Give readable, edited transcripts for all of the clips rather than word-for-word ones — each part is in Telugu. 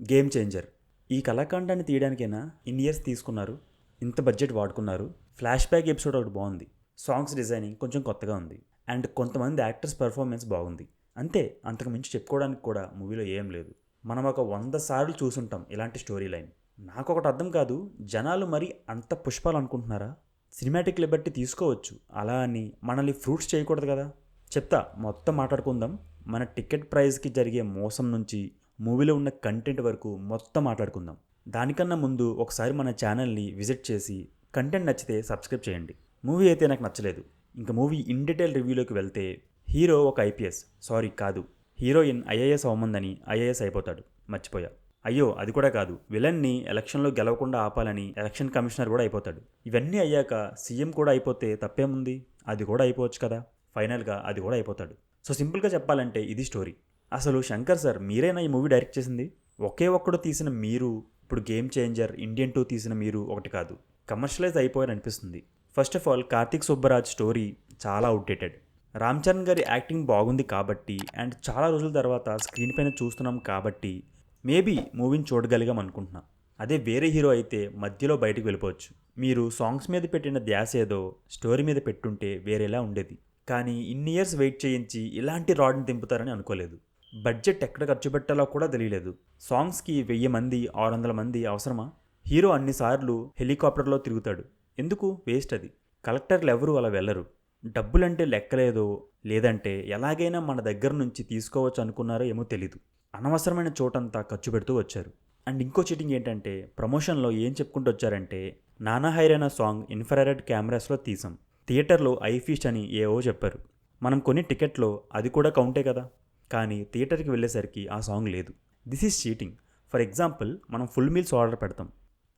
Game changer. ఈ కళాఖండాన్ని తీయడానికైనా ఇన్ని ఇయర్స్ తీసుకున్నారు, ఇంత బడ్జెట్ వాడుకున్నారు. ఫ్లాష్ బ్యాక్ ఎపిసోడ్ ఒకటి బాగుంది, సాంగ్స్ డిజైనింగ్ కొంచెం కొత్తగా ఉంది, అండ్ కొంతమంది యాక్టర్స్ పెర్ఫార్మెన్స్ బాగుంది. అంతే, అంతకు మించి చెప్పుకోవడానికి కూడా మూవీలో ఏం లేదు. మనం ఒక 100 సార్లు చూసుంటాం ఇలాంటి స్టోరీ లైన్. నాకొకటి అర్థం కాదు, జనాలు మరి అంత పుష్పాలు అనుకుంటున్నారా? సినిమాటిక్ లిబర్టీ తీసుకోవచ్చు, అలా అని మనల్ని ఫ్రూట్స్ చేయకూడదు కదా. చెప్తా, మొత్తం మాట్లాడుకుందాం. మన టికెట్ ప్రైస్కి జరిగే మోసం నుంచి మూవీలో ఉన్న కంటెంట్ వరకు మొత్తం మాట్లాడుకుందాం. దానికన్నా ముందు ఒకసారి మన ఛానల్ని విజిట్ చేసి కంటెంట్ నచ్చితే సబ్స్క్రైబ్ చేయండి. మూవీ అయితే నాకు నచ్చలేదు. ఇంకా మూవీ ఇన్ డీటెయిల్ రివ్యూలోకి వెళ్తే, హీరో ఒక ఐపీఎస్, సారీ కాదు, హీరోయిన్ ఐఏఎస్ అవ్వమందని ఐఏఎస్ అయిపోతాడు. మర్చిపోయా. అయ్యో అది కూడా కాదు, విలన్ని ఎలక్షన్లో గెలవకుండా ఆపాలని ఎలక్షన్ కమిషనర్ కూడా అయిపోతాడు. ఇవన్నీ అయ్యాక సీఎం కూడా అయిపోతే తప్పేముంది, అది కూడా అయిపోవచ్చు కదా. ఫైనల్గా అది కూడా అయిపోతాడు. సో సింపుల్గా చెప్పాలంటే ఇది స్టోరీ. అసలు శంకర్ సార్ మీరేనా ఈ మూవీ డైరెక్ట్ చేసింది? ఒకే ఒక్కడు తీసిన మీరు ఇప్పుడు గేమ్ చేంజర్, ఇండియన్ 2 తీసిన మీరు ఒకటి కాదు, కమర్షియలైజ్ అయిపోయారు అనిపిస్తుంది. First of all Karthik Subbaraj story చాలా అవుట్డేటెడ్. రామ్ చరణ్ గారి యాక్టింగ్ బాగుంది కాబట్టి, అండ్ చాలా రోజుల తర్వాత స్క్రీన్ పైన చూస్తున్నాం కాబట్టి మేబీ మూవీని చూడగలిగాం అనుకుంటున్నా. అదే వేరే హీరో అయితే మధ్యలో బయటకు వెళ్ళిపోవచ్చు. మీరు సాంగ్స్ మీద పెట్టిన ధ్యాస ఏదో స్టోరీ మీద పెట్టుంటే వేరేలా ఉండేది. కానీ ఇన్ని ఇయర్స్ వెయిట్ చేయించి ఇలాంటి రాడ్ని దింపుతారని అనుకోలేదు. బడ్జెట్ ఎక్కడ ఖర్చు పెట్టాలో కూడా తెలియలేదు. సాంగ్స్కి 1000 మంది 600 మంది అవసరమా? హీరో అన్నిసార్లు హెలికాప్టర్లో తిరుగుతాడు, ఎందుకు? వేస్ట్ అది. కలెక్టర్లు ఎవరు అలా వెళ్ళరు. డబ్బులంటే లెక్కలేదో, లేదంటే ఎలాగైనా మన దగ్గర నుంచి తీసుకోవచ్చు అనుకున్నారో ఏమో తెలీదు. అనవసరమైన చోటంతా ఖర్చు పెడుతూ వచ్చారు. అండ్ ఇంకో చీటింగ్ ఏంటంటే, ప్రమోషన్లో ఏం చెప్పుకుంటూ వచ్చారంటే, నానా హైరైన సాంగ్ ఇన్ఫ్రారెడ్ కెమెరాస్లో తీసాం, థియేటర్లో ఐఫీస్ట్ అని ఏవో చెప్పారు. మనం కొన్ని టికెట్లో అది కూడా కౌంటే కదా. కానీ థియేటర్కి వెళ్ళేసరికి ఆ సాంగ్ లేదు. This is cheating. For example, మనం ఫుల్ మీల్స్ ఆర్డర్ పెడతాం,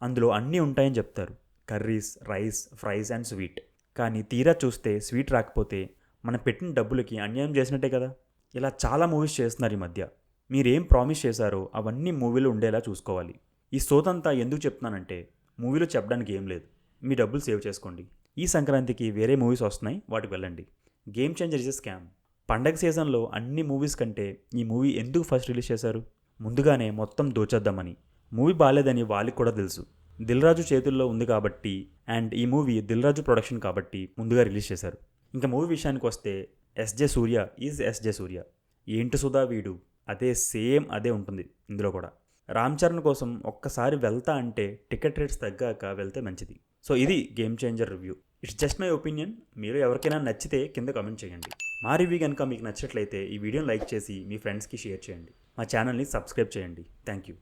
అందులో అన్నీ ఉంటాయని చెప్తారు, curries, rice, fries and sweet. కానీ తీరా చూస్తే స్వీట్ రాకపోతే మనం పెట్టిన డబ్బులకి అన్యాయం చేసినట్టే కదా. ఇలా చాలా మూవీస్ చేస్తున్నారు ఈ మధ్య. మీరేం ప్రామిస్ చేశారో అవన్నీ మూవీలో ఉండేలా చూసుకోవాలి. ఈ సోదంతా ఎందుకు చెప్తున్నానంటే, మూవీలో చెప్పడానికి ఏం లేదు, మీ డబ్బులు సేవ్ చేసుకోండి. ఈ సంక్రాంతికి వేరే మూవీస్ వస్తున్నాయి, వాటికి వెళ్ళండి. Game changer is a scam. పండగ సీజన్లో అన్ని మూవీస్ కంటే ఈ మూవీ ఎందుకు ఫస్ట్ రిలీజ్ చేశారు? ముందుగానే మొత్తం దోచేద్దామని. మూవీ బాగాలేదని వాళ్ళకి కూడా తెలుసు. దిల్ రాజు చేతుల్లో ఉంది కాబట్టి, అండ్ ఈ మూవీ దిల్ రాజు ప్రొడక్షన్ కాబట్టి ముందుగా రిలీజ్ చేశారు. ఇంకా మూవీ విషయానికి వస్తే, ఎస్జే సూర్య ఈజ్ ఎస్జే సూర్య. ఏంటి సుధా వీడు, అదే సేమ్ అదే ఉంటుంది ఇందులో కూడా. రామ్ చరణ్ కోసం ఒక్కసారి వెళ్తా అంటే టికెట్ రేట్స్ తగ్గాక వెళ్తే మంచిది. సో ఇది game changer review. It's just my opinion. మీరు ఎవరికైనా నచ్చితే కింద కామెంట్ చేయండి. మా రివ్యూ కనుక మీకు నచ్చినట్లయితే ఈ వీడియోని లైక్ చేసి మీ ఫ్రెండ్స్కి షేర్ చేయండి. మా ఛానల్ని సబ్స్క్రైబ్ చేయండి. Thank you.